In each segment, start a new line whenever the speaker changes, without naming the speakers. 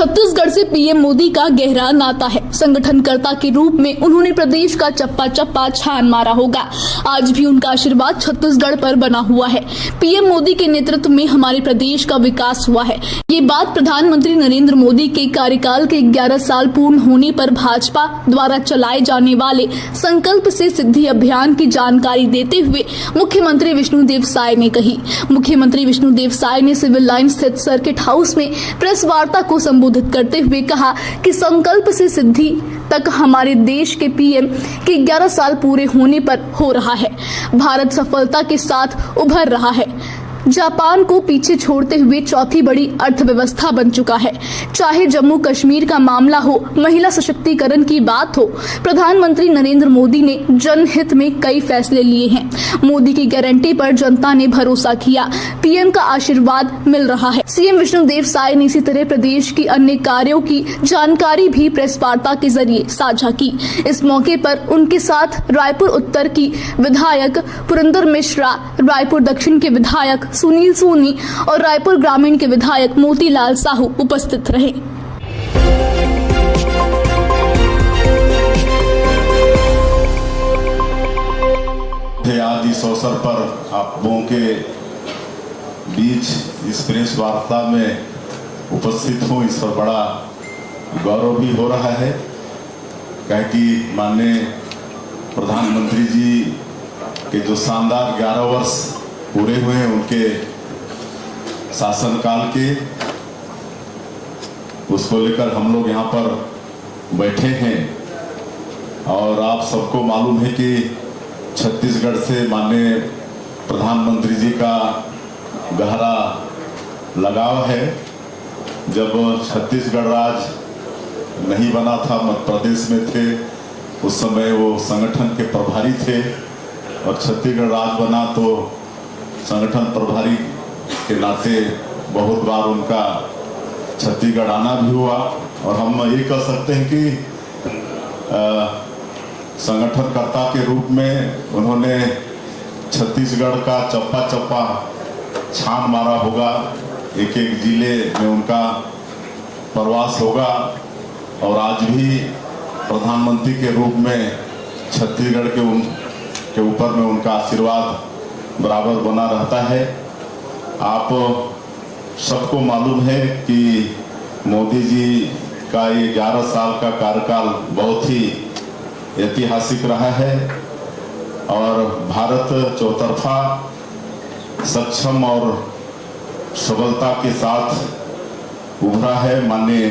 छत्तीसगढ़ से पीएम मोदी का गहरा नाता है। संगठनकर्ता के रूप में उन्होंने प्रदेश का चप्पा चप्पा छान मारा होगा। आज भी उनका आशीर्वाद छत्तीसगढ़ पर बना हुआ है। पीएम मोदी के नेतृत्व में हमारे प्रदेश का विकास हुआ है। ये बात प्रधानमंत्री नरेंद्र मोदी के कार्यकाल के 11 साल पूर्ण होने पर भाजपा द्वारा चलाए जाने वाले संकल्प से सिद्धि अभियान की जानकारी देते हुए मुख्यमंत्री विष्णुदेव साय ने कही। मुख्यमंत्री विष्णुदेव साय ने सिविल लाइन स्थित सर्किट हाउस में प्रेस वार्ता को संबोधित करते हुए कहा कि संकल्प से सिद्धि तक हमारे देश के पीएम के 11 साल पूरे होने पर हो रहा है। भारत सफलता के साथ उभर रहा है। जापान को पीछे छोड़ते हुए चौथी बड़ी अर्थव्यवस्था बन चुका है। चाहे जम्मू कश्मीर का मामला हो, महिला सशक्तिकरण की बात हो, प्रधानमंत्री नरेंद्र मोदी ने जनहित में कई फैसले लिए हैं। मोदी की गारंटी पर जनता ने भरोसा किया। पीएम का आशीर्वाद मिल रहा है। सीएम विष्णुदेव साय ने इसी तरह प्रदेश की अन्य कार्यों की जानकारी भी प्रेस वार्ता के जरिए साझा की। इस मौके पर उनके साथ रायपुर उत्तर की विधायक पुरंदर मिश्रा, रायपुर दक्षिण के विधायक सुनील सोनी और रायपुर ग्रामीण के विधायक मोतीलाल साहू उपस्थित रहे।
आज इस अवसर पर आप लोगों के बीच इस प्रेस वार्ता में उपस्थित हूँ, इस पर बड़ा गौरव भी हो रहा है। कहे कि माननीय प्रधानमंत्री जी के जो शानदार 11 वर्ष पूरे हुए हैं, उनके शासनकाल के, उसको लेकर हम लोग यहाँ पर बैठे हैं। और आप सबको मालूम है कि छत्तीसगढ़ से माननीय प्रधानमंत्री जी का गहरा लगाव है। जब छत्तीसगढ़ राज्य नहीं बना था, मध्य प्रदेश में थे, उस समय वो संगठन के प्रभारी थे, और छत्तीसगढ़ राज्य बना तो संगठन प्रभारी के नाते बहुत बार उनका छत्तीसगढ़ आना भी हुआ। और हम ये कह सकते हैं कि संगठनकर्ता के रूप में उन्होंने छत्तीसगढ़ का चप्पा चप्पा छान मारा होगा। एक एक जिले में उनका प्रवास होगा, और आज भी प्रधानमंत्री के रूप में छत्तीसगढ़ के ऊपर में उनका आशीर्वाद बराबर बना रहता है। आप सबको मालूम है कि मोदी जी का ये 11 साल का कार्यकाल बहुत ही ऐतिहासिक रहा है, और भारत चौतरफा सक्षम और सबलता के साथ उभरा है। माननीय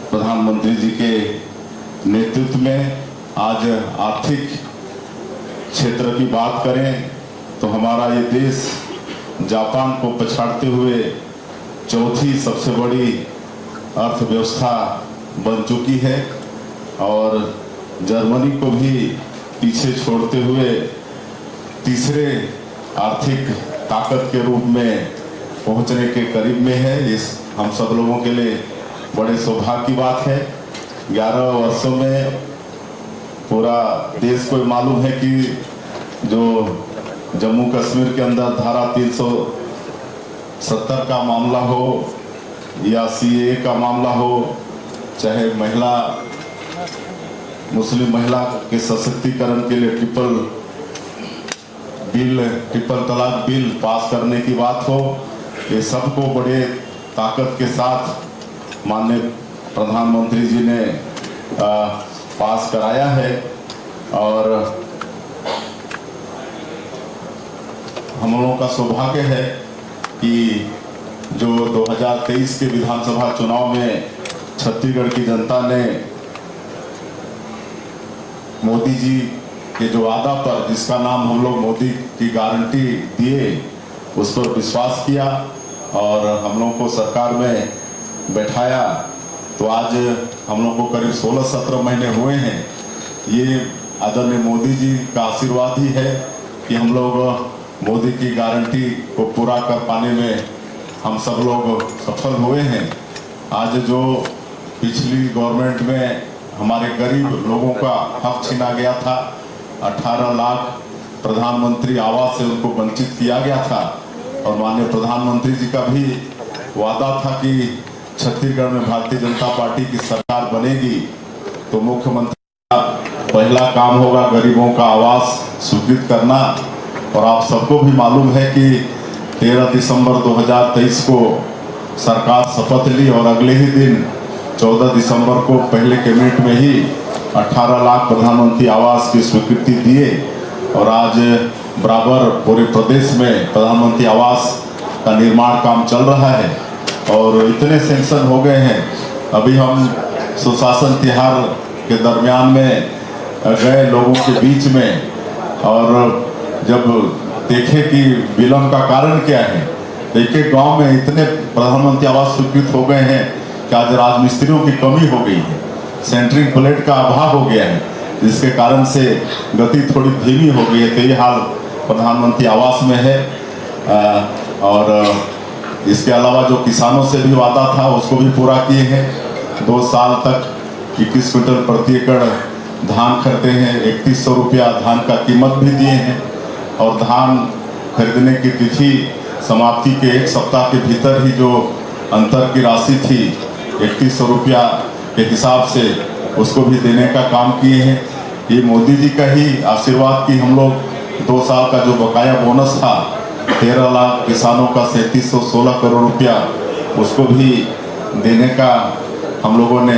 प्रधानमंत्री जी के नेतृत्व में आज आर्थिक क्षेत्र की बात करें तो हमारा ये देश जापान को पछाड़ते हुए चौथी सबसे बड़ी अर्थव्यवस्था बन चुकी है, और जर्मनी को भी पीछे छोड़ते हुए तीसरे आर्थिक ताकत के रूप में पहुंचने के करीब में है। इस हम सब लोगों के लिए बड़े सौभाग्य की बात है। 11 वर्षों में पूरा देश को मालूम है कि जो जम्मू कश्मीर के अंदर धारा 370 का मामला हो या सीए का मामला हो, चाहे मुस्लिम महिला के सशक्तिकरण के लिए ट्रिपल तलाक बिल पास करने की बात हो, ये सबको बड़े ताकत के साथ माननीय प्रधानमंत्री जी ने पास कराया है। और हम लोगों का सौभाग्य है कि जो 2023 के विधानसभा चुनाव में छत्तीसगढ़ की जनता ने मोदी जी के जो वादा पर, जिसका नाम हम लोग मोदी की गारंटी दिए, उस पर विश्वास किया और हम लोगों को सरकार में बैठाया। तो आज हम लोग को करीब 16-17 महीने हुए हैं। ये आदरणीय मोदी जी का आशीर्वाद ही है कि हम लोग मोदी की गारंटी को पूरा कर पाने में हम सब लोग सफल हुए हैं। आज जो पिछली गवर्नमेंट में हमारे गरीब लोगों का हक छीना गया था, 18 लाख प्रधानमंत्री आवास से उनको वंचित किया गया था, और माननीय प्रधानमंत्री जी का भी वादा था कि छत्तीसगढ़ में भारतीय जनता पार्टी की सरकार बनेगी तो मुख्यमंत्री का पहला काम होगा गरीबों का आवास स्वीकृत करना। और आप सबको भी मालूम है कि 13 दिसंबर 2023 को सरकार शपथ ली और अगले ही दिन 14 दिसंबर को पहले कैबिनेट में ही 18 लाख प्रधानमंत्री आवास की स्वीकृति दिए और आज बराबर पूरे प्रदेश में प्रधानमंत्री आवास का निर्माण काम चल रहा है और इतने सैंक्शन हो गए हैं। अभी हम सुशासन तिहार के दरमियान में गए लोगों के बीच में और जब देखे कि विलम्ब का कारण क्या है, देखिए गांव में इतने प्रधानमंत्री आवास स्वीकृत हो गए हैं कि आज राजमिस्त्रियों की कमी हो गई है, सेंटरिंग प्लेट का अभाव हो गया है, जिसके कारण से गति थोड़ी धीमी हो गई है। तो ये हाल प्रधानमंत्री आवास में है। और इसके अलावा जो किसानों से भी वादा था उसको भी पूरा किए हैं। 2 साल तक 21 क्विंटल प्रति एकड़ धान खरीदे हैं, 3100 रुपया धान का कीमत भी दिए हैं और धान खरीदने की तिथि समाप्ति के 1 सप्ताह के भीतर ही जो अंतर की राशि थी 3100 रुपया के हिसाब से उसको भी देने का काम किए हैं। ये मोदी जी का ही आशीर्वाद कि हम लोग 2 साल का जो बकाया बोनस था 13 लाख किसानों का 3716 करोड़ रुपया उसको भी देने का हम लोगों ने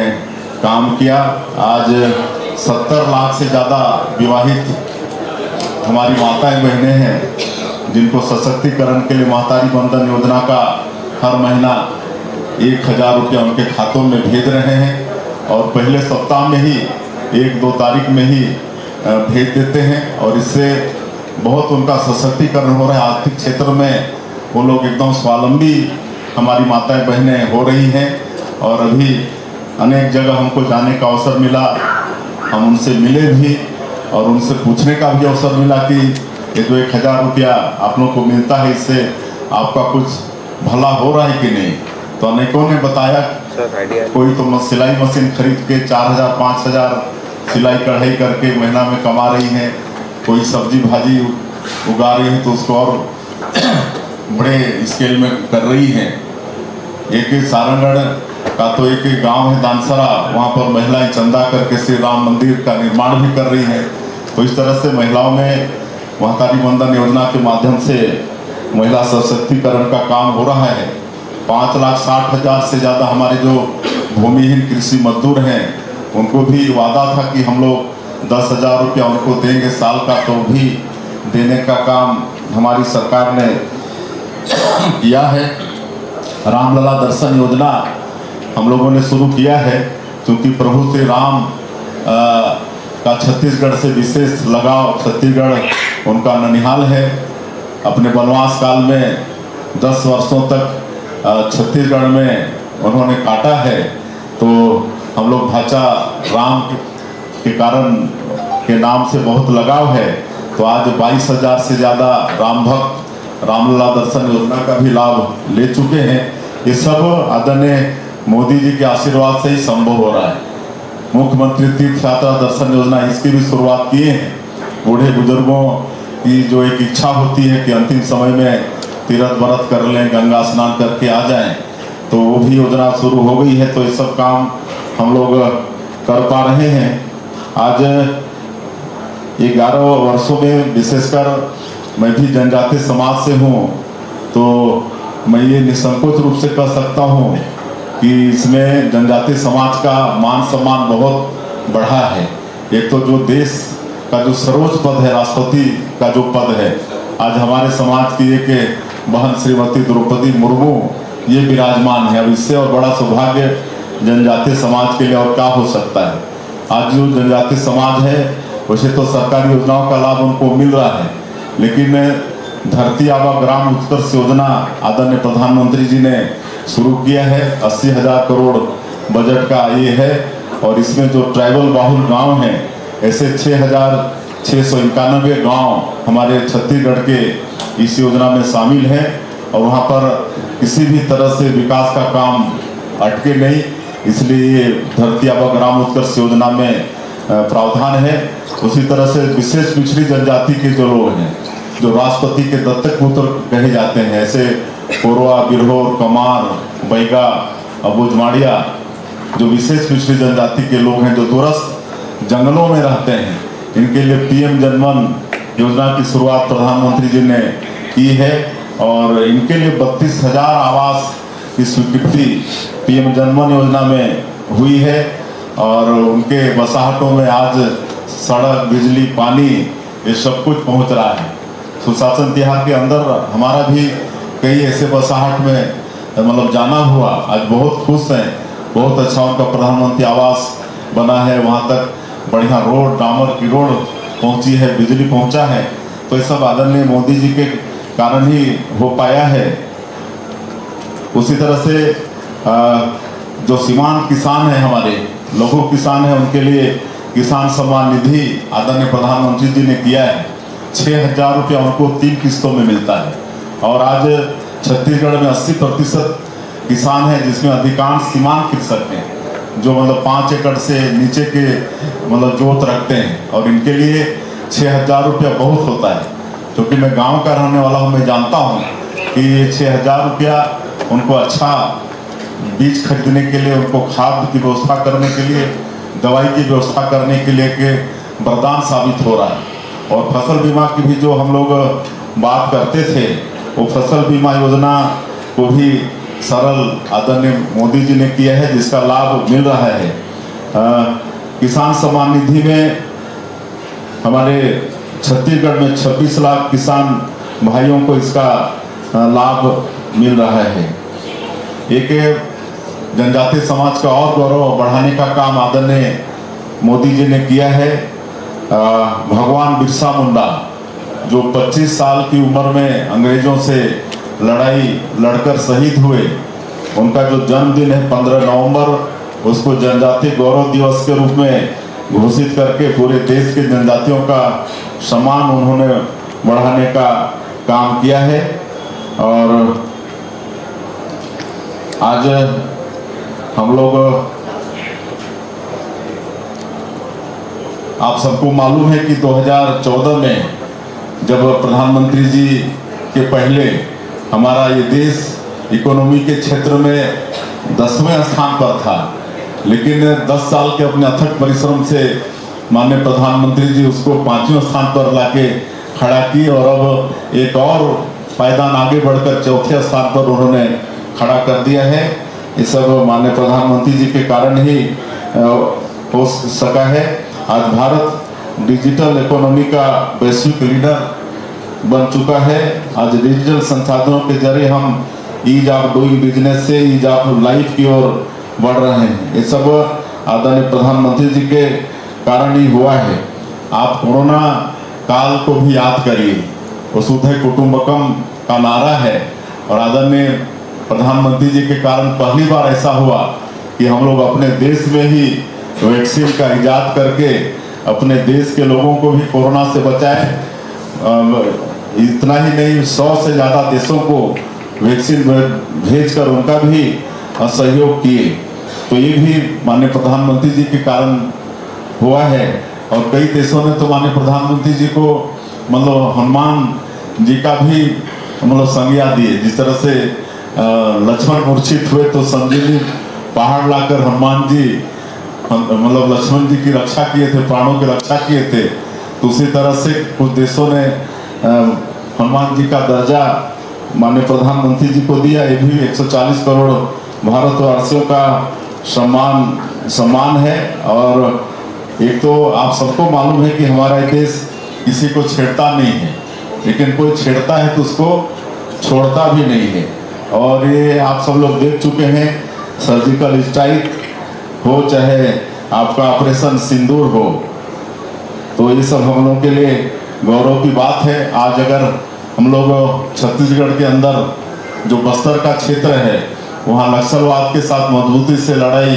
काम किया। आज 70 लाख से ज़्यादा विवाहित हमारी माताएं बहनें हैं जिनको सशक्तिकरण के लिए महतारी बंधन योजना का हर महीना 1000 रुपया उनके खातों में भेज रहे हैं और पहले सप्ताह में ही 1-2 तारीख में ही भेज देते हैं और इससे बहुत उनका सशक्तिकरण हो रहा है। आर्थिक क्षेत्र में वो लोग एकदम स्वावलंबी हमारी माताएं बहनें हो रही हैं और अभी अनेक जगह हमको जाने का अवसर मिला, हम उनसे मिले भी और उनसे पूछने का भी अवसर मिला कि ये जो 1000 रुपया आप लोग को मिलता है इससे आपका कुछ भला हो रहा है कि नहीं। तो अनेकों ने बताया कोई तो सिलाई मशीन खरीद के 4000-5000 सिलाई कढ़ाई करके महीना में कमा रही हैं, कोई सब्जी भाजी उगा रही है तो उसको और बड़े स्केल में कर रही हैं। एक सारंगढ़ का तो एक गांव है दानसरा, वहाँ पर महिलाएं चंदा करके श्री राम मंदिर का निर्माण भी कर रही हैं। तो इस तरह से महिलाओं में महतारी बंधन योजना के माध्यम से महिला सशक्तिकरण का काम हो रहा है। 5,60,000 से ज़्यादा हमारे जो भूमिहीन कृषि मजदूर हैं उनको भी वादा था कि हम लोग 10,000 रुपया उनको देंगे साल का, तो भी देने का काम हमारी सरकार ने किया है। रामलला दर्शन योजना हम लोगों ने शुरू किया है क्योंकि प्रभु श्री राम का छत्तीसगढ़ से विशेष लगाव, छत्तीसगढ़ उनका ननिहाल है। अपने वनवास काल में 10 वर्षों तक छत्तीसगढ़ में उन्होंने काटा है, तो हम लोग भाचा राम के कारण के नाम से बहुत लगाव है। तो आज 22,000 से ज़्यादा राम भक्त रामलला दर्शन योजना का भी लाभ ले चुके हैं। ये सब आदरणीय मोदी जी के आशीर्वाद से ही संभव हो रहा है। मुख्यमंत्री तीर्थ यात्रा दर्शन योजना इसकी भी शुरुआत किए हैं। बूढ़े बुजुर्गों की जो एक इच्छा होती है कि अंतिम समय में तीर्थ व्रत कर लें, गंगा स्नान करके आ जाएं, तो वो भी योजना शुरू हो गई है। तो ये सब काम हम लोग कर पा रहे हैं। आज 11 वर्षों में विशेषकर मैं भी जनजातीय समाज से हूँ, तो मैं ये निसंकोच रूप से कह सकता हूँ कि इसमें जनजातीय समाज का मान सम्मान बहुत बढ़ा है। एक तो जो देश का जो सर्वोच्च पद है, राष्ट्रपति का जो पद है, आज हमारे समाज की एक बहन श्रीमती द्रौपदी मुर्मू ये विराजमान है। अब इससे और बड़ा सौभाग्य जनजातीय समाज के लिए और क्या हो सकता है। आज जो जनजातीय समाज है वैसे तो सरकारी योजनाओं का लाभ उनको मिल रहा है, लेकिन धरती आबा ग्राम उत्कर्ष योजना आदरणीय प्रधानमंत्री जी ने शुरू किया है। 80,000 करोड़ बजट का ये है और इसमें जो ट्राइबल बाहुल गांव हैं ऐसे 6,691 गांव हमारे छत्तीसगढ़ के इस योजना में शामिल हैं और वहां पर किसी भी तरह से विकास का काम अटके नहीं, इसलिए ये धरती आबा ग्राम उत्कर्ष योजना में प्रावधान है। उसी तरह से विशेष पिछड़ी जनजाति के जो लोग हैं, जो राष्ट्रपति के दत्तक पुत्र कहे जाते हैं, ऐसे कोरवा, बिरहोर, कमार, बैगा बुजमाड़िया जो विशेष पिछड़ी जनजाति के लोग हैं, जो दूरस्थ जंगलों में रहते हैं, इनके लिए पीएम जनमन योजना की शुरुआत प्रधानमंत्री जी ने की है और इनके लिए 32,000 आवास की स्वीकृति पीएम जनमन योजना में हुई है और उनके बसाहटों में आज सड़क, बिजली, पानी ये सब कुछ पहुंच रहा है। सुशासन तिहार के अंदर हमारा भी कई ऐसे बसाहट में मतलब जाना हुआ, आज बहुत खुश हैं, बहुत अच्छा उनका प्रधानमंत्री आवास बना है, वहाँ तक बढ़िया रोड, डामर की रोड पहुँची है, बिजली पहुँचा है, तो ये सब आदरणीय मोदी जी के कारण ही हो पाया है। उसी तरह से जो सीमांत किसान हैं, हमारे लघु किसान हैं, उनके लिए किसान सम्मान निधि आदरणीय प्रधानमंत्री जी ने किया है। 6,000 रुपया उनको 3 किस्तों में मिलता है और आज छत्तीसगढ़ में 80% किसान हैं, जिसमें अधिकांश सीमांत कृषक हैं जो मतलब 5 एकड़ से नीचे के मतलब जोत रखते हैं और इनके लिए 6,000 रुपया बहुत होता है। क्योंकि मैं गांव का रहने वाला हूं, मैं जानता हूं कि ये 6,000 रुपया उनको अच्छा बीज खरीदने के लिए, उनको खाद की व्यवस्था करने के लिए, दवाई की व्यवस्था करने के लिए के वरदान साबित हो रहा है। और फसल बीमा की भी जो हम लोग बात करते थे, वो फसल बीमा योजना को भी सरल आदरणीय मोदी जी ने किया है, जिसका लाभ मिल रहा है। किसान सम्मान निधि में हमारे छत्तीसगढ़ में 26 लाख किसान भाइयों को इसका लाभ मिल रहा है। एक जनजातीय समाज का और गौरव बढ़ाने का काम आदरणीय मोदी जी ने किया है। भगवान बिरसा मुंडा जो 25 साल की उम्र में अंग्रेजों से लड़ाई लड़कर शहीद हुए, उनका जो जन्मदिन है 15 नवंबर, उसको जनजातीय गौरव दिवस के रूप में घोषित करके पूरे देश के जनजातियों का सम्मान उन्होंने बढ़ाने का काम किया है। और आज हम लोग, आप सबको मालूम है कि 2014 में जब प्रधानमंत्री जी के पहले हमारा ये देश इकोनॉमी के क्षेत्र में 10वें स्थान पर था, लेकिन 10 साल के अपने अथक परिश्रम से माननीय प्रधानमंत्री जी उसको 5वें स्थान पर लाके खड़ा की और अब एक और पायदान आगे बढ़कर 4थे स्थान पर उन्होंने खड़ा कर दिया है। ये सब माननीय प्रधानमंत्री जी के कारण ही हो सका है। आज भारत डिजिटल इकोनॉमी का वैश्विक लीडर बन चुका है। आज डिजिटल संसाधनों के जरिए हम ईज ऑफ डूइंग बिजनेस से ईज ऑफ लाइफ की ओर बढ़ रहे हैं। ये सब आदरणीय प्रधानमंत्री जी के कारण ही हुआ है। आप कोरोना काल को भी याद करिए, वसुधैव कुटुंबकम का नारा है और आदरणीय प्रधानमंत्री जी के कारण पहली बार ऐसा हुआ कि हम लोग अपने देश में ही वैक्सीन का इजाद करके अपने देश के लोगों को भी कोरोना से बचाए। इतना ही नहीं, 100 से ज़्यादा देशों को वैक्सीन भेजकर उनका भी सहयोग किए। तो ये भी माननीय प्रधानमंत्री जी के कारण हुआ है। और कई देशों ने तो माननीय प्रधानमंत्री जी को मतलब हनुमान जी का भी मतलब संज्ञा दिए। जिस तरह से लक्ष्मण मूर्छित हुए तो संजीवनी पहाड़ लाकर हनुमान जी मतलब लक्ष्मण जी की रक्षा किए थे, प्राणों की रक्षा किए थे। तो उसी तरह से कुछ देशों ने हनुमान जी का दर्जा माननीय प्रधानमंत्री जी को दिया। ये भी 140 करोड़ भारतवासियों का सम्मान है। और एक तो आप सबको मालूम है कि हमारा देश किसी को छेड़ता नहीं है, लेकिन कोई छेड़ता है तो उसको छोड़ता भी नहीं है। और ये आप सब लोग देख चुके हैं, सर्जिकल स्ट्राइक हो चाहे आपका ऑपरेशन सिंदूर हो, तो ये सब हम लोगों के लिए गौरव की बात है। आज अगर हम लोग छत्तीसगढ़ के अंदर जो बस्तर का क्षेत्र है, वहाँ नक्सलवाद के साथ मजबूती से लड़ाई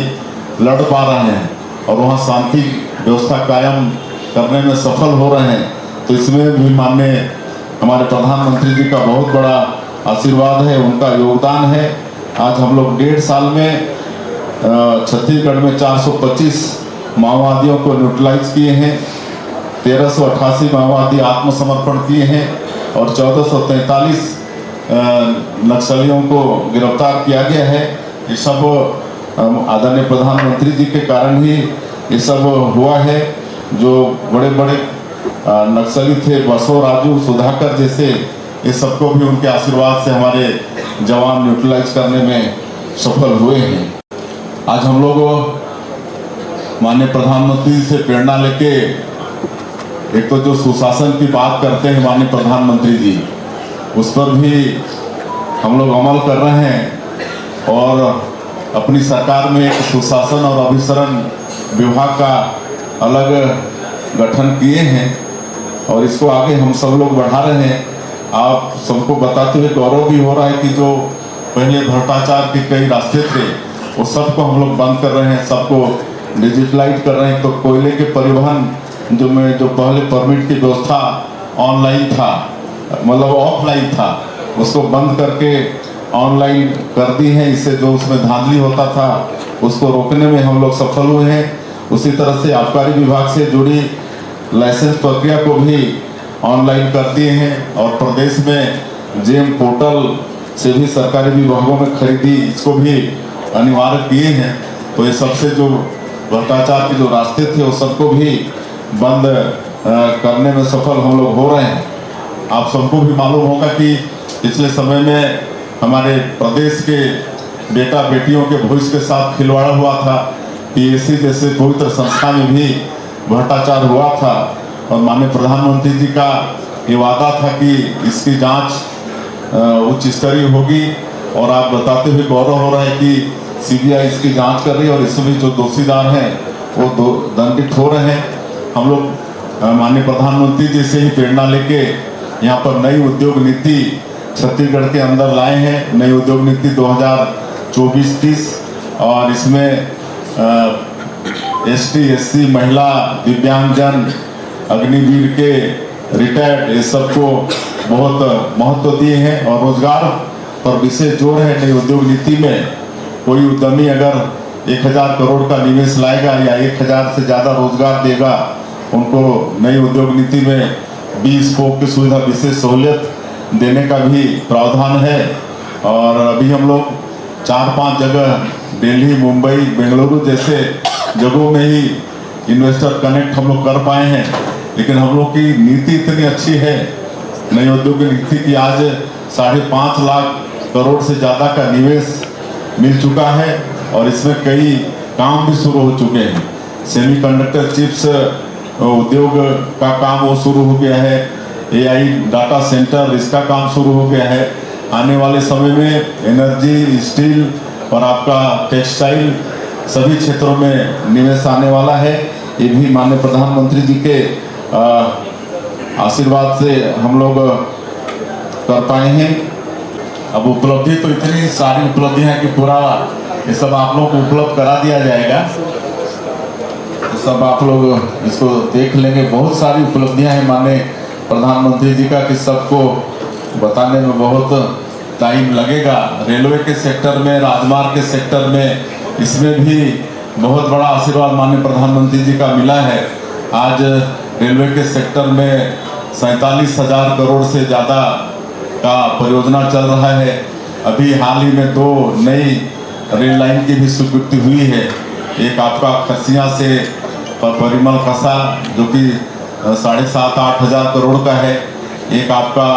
लड़ पा रहे हैं और वहाँ शांति व्यवस्था कायम करने में सफल हो रहे हैं, तो इसमें भी माननीय हमारे प्रधानमंत्री जी का बहुत बड़ा आशीर्वाद है, उनका योगदान है। आज हम लोग 1.5 साल में छत्तीसगढ़ में 425 माओवादियों को न्यूट्रलाइज किए हैं, 1388 माओवादी आत्मसमर्पण किए हैं और 1443 नक्सलियों को गिरफ्तार किया गया है। ये सब आदरणीय प्रधानमंत्री जी के कारण ही ये सब हुआ है। जो बड़े बड़े नक्सली थे, बसो राजू, सुधाकर जैसे, ये सबको भी उनके आशीर्वाद से हमारे जवान न्यूट्रलाइज करने में सफल हुए हैं। आज हम लोग माननीय प्रधानमंत्री से प्रेरणा लेके, एक तो जो सुशासन की बात करते हैं माननीय प्रधानमंत्री जी, उस पर भी हम लोग अमल कर रहे हैं और अपनी सरकार में एक सुशासन और अभिसरण विभाग का अलग गठन किए हैं और इसको आगे हम सब लोग बढ़ा रहे हैं। आप सबको बताते हुए गौरव भी हो रहा है कि जो पहले भ्रष्टाचार के कई रास्ते थे वो सबको हम लोग बंद कर रहे हैं, सबको डिजिटलाइज कर रहे हैं। तो कोयले के परिवहन जो पहले परमिट की व्यवस्था ऑनलाइन था, मतलब ऑफलाइन था, उसको बंद करके ऑनलाइन कर दी है। इससे जो उसमें धांधली होता था उसको रोकने में हम लोग सफल हुए हैं। उसी तरह से आबकारी विभाग से जुड़ी लाइसेंस प्रक्रिया को भी ऑनलाइन कर दिए हैं और प्रदेश में जेम पोर्टल से भी सरकारी विभागों में खरीदी, इसको भी अनिवार्य किए हैं। तो ये सबसे जो भ्रष्टाचार के जो रास्ते थे वो सबको भी बंद करने में सफल हम लोग हो रहे हैं। आप सबको भी मालूम होगा कि पिछले समय में हमारे प्रदेश के बेटा बेटियों के भविष्य के साथ खिलवाड़ हुआ था। पीएससी जैसे पवित्र संस्था में भी भ्रष्टाचार हुआ था और माननीय प्रधानमंत्री जी का ये वादा था कि इसकी जांच उच्च स्तरीय होगी और आप बताते हुए गौरव हो रहा है कि सीबीआई इसकी जांच कर रही है और इसमें जो दोषीदार हैं वो दंडित हो रहे हैं। हम लोग माननीय प्रधानमंत्री जी से ही प्रेरणा लेके यहाँ पर नई उद्योग नीति छत्तीसगढ़ के अंदर लाए हैं। नई उद्योग नीति 2024-30 और इसमें एसटी, एससी, महिला, दिव्यांगजन, अग्निवीर के रिटायर्ड, ये सबको बहुत महत्व दिए हैं और रोजगार पर विशेष जोर है। नई उद्योग नीति में कोई उद्यमी अगर 1000 करोड़ का निवेश लाएगा या 1000 से ज़्यादा रोजगार देगा, उनको नई उद्योग नीति में 20 स्कोप की सुविधा, विशेष सहूलियत देने का भी प्रावधान है। और अभी हम लोग 4-5 जगह दिल्ली, मुंबई, बेंगलुरु जैसे जगहों में ही इन्वेस्टर कनेक्ट हम लोग कर पाए हैं। लेकिन हम लोग की नीति इतनी अच्छी है नई उद्योग नीति की, आज 5.5 लाख करोड़ से ज़्यादा का निवेश मिल चुका है और इसमें कई काम भी शुरू हो चुके हैं। सेमीकंडक्टर चिप्स उद्योग का काम वो शुरू हो गया है। एआई डाटा सेंटर, इसका काम शुरू हो गया है। आने वाले समय में एनर्जी, स्टील और आपका टेक्सटाइल सभी क्षेत्रों में निवेश आने वाला है। ये भी माननीय प्रधानमंत्री जी के आशीर्वाद से हम लोग कर पाए हैं। अब उपलब्धि तो इतनी सारी उपलब्धियां हैं कि पूरा ये सब आप लोग को उपलब्ध करा दिया जाएगा। तो सब आप लोग इसको देख लेंगे। बहुत सारी उपलब्धियां हैं माननीय प्रधानमंत्री जी का कि सबको बताने में बहुत टाइम लगेगा। रेलवे के सेक्टर में, राजमार्ग के सेक्टर में, इसमें भी बहुत बड़ा आशीर्वाद माननीय प्रधानमंत्री जी का मिला है। आज रेलवे के सेक्टर में 47,000 करोड़ से ज़्यादा का परियोजना चल रहा है। अभी हाल ही में 2 नई रेल लाइन की भी स्वीकृति हुई है। एक आपका खसिया से परिमल कसा जो कि 7,500-8 हज़ार करोड़ का है। एक आपका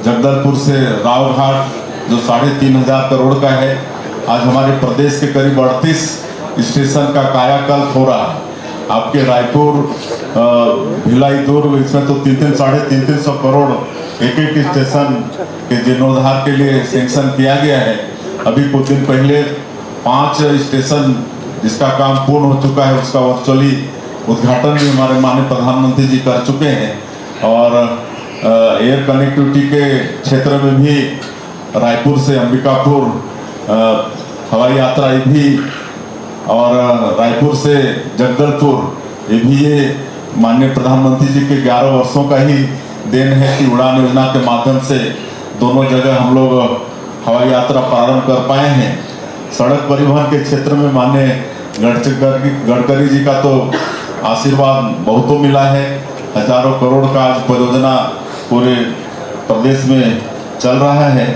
जगदलपुर से रावघाट जो 3,500 करोड़ का है। आज हमारे प्रदेश के करीब 38 स्टेशन का कायाकल्प हो रहा है। आपके रायपुर, भिलाई, दुर्ग, इसमें तो 300-350 करोड़ एक स्टेशन के जीर्णोद्धार के लिए सेंक्शन किया गया है। अभी कुछ दिन पहले 5 स्टेशन जिसका काम पूर्ण हो चुका है, उसका वर्चुअली उद्घाटन भी हमारे माननीय प्रधानमंत्री जी कर चुके हैं। और एयर कनेक्टिविटी के क्षेत्र में भी रायपुर से अंबिकापुर हवाई यात्रा ये भी, और रायपुर से जगदलपुर ये भी, ये माननीय प्रधानमंत्री जी के 11 वर्षों का ही देन है कि उड़ान योजना के माध्यम से दोनों जगह हम लोग हवाई यात्रा प्रारंभ कर पाए हैं। सड़क परिवहन के क्षेत्र में माननीय गडकरी जी का तो आशीर्वाद बहुतों मिला है। हजारों करोड़ का आज परियोजना पूरे प्रदेश में चल रहा है।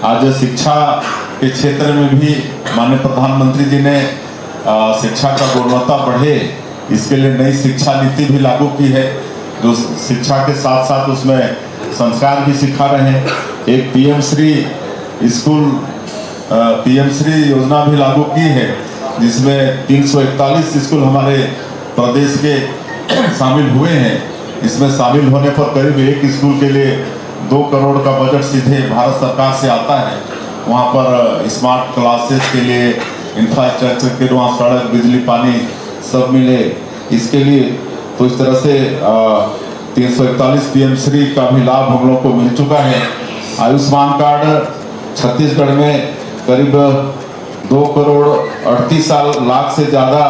आज शिक्षा के क्षेत्र में भी माननीय प्रधानमंत्री जी ने शिक्षा का गुणवत्ता बढ़े, इसके लिए नई शिक्षा नीति भी लागू की है, जो शिक्षा के साथ साथ उसमें संस्कार भी सिखा रहे हैं। एक पीएम श्री योजना भी लागू की है, जिसमें 341 स्कूल हमारे प्रदेश के शामिल हुए हैं। इसमें शामिल होने पर करीब एक स्कूल के लिए 2 करोड़ का बजट सीधे भारत सरकार से आता है। वहाँ पर स्मार्ट क्लासेस के लिए इंफ्रास्ट्रक्चर के लिए वहाँ सड़क, बिजली, पानी सब मिले, इसके लिए तो इस तरह से 341 पीएम श्री का भी लाभ हम लोग को मिल चुका है। आयुष्मान कार्ड छत्तीसगढ़ में करीब 2 करोड़ 38 लाख से ज़्यादा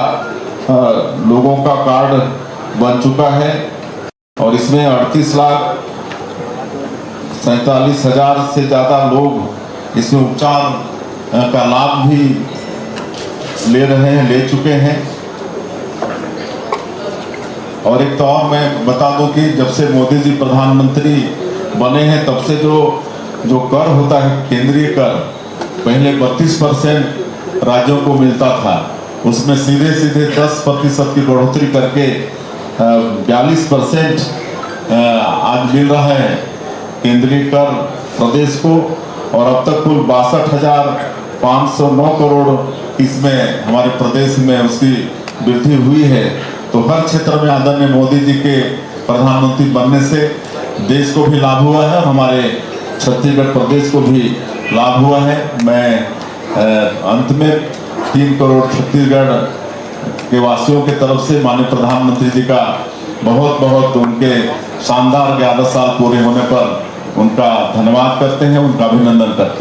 लोगों का कार्ड बन चुका है और इसमें 38,47,000 से ज़्यादा लोग इसमें उपचार का लाभ भी ले चुके हैं। और एक तो और मैं बता दूं कि जब से मोदी जी प्रधानमंत्री बने हैं तब से जो कर होता है, केंद्रीय कर, पहले 32% राज्यों को मिलता था, उसमें सीधे 10% की बढ़ोतरी करके 42% आज मिल रहा है केंद्रीय कर प्रदेश को। और अब तक कुल 62,509 करोड़ इसमें हमारे प्रदेश में उसकी वृद्धि हुई है। तो हर क्षेत्र में आदरणीय मोदी जी के प्रधानमंत्री बनने से देश को भी लाभ हुआ है और हमारे छत्तीसगढ़ प्रदेश को भी लाभ हुआ है। मैं अंत में 3 करोड़ छत्तीसगढ़ के वासियों के तरफ से माननीय प्रधानमंत्री जी का बहुत उनके शानदार 11 साल पूरे होने पर उनका धन्यवाद करते हैं, उनका अभिनंदन करते हैं।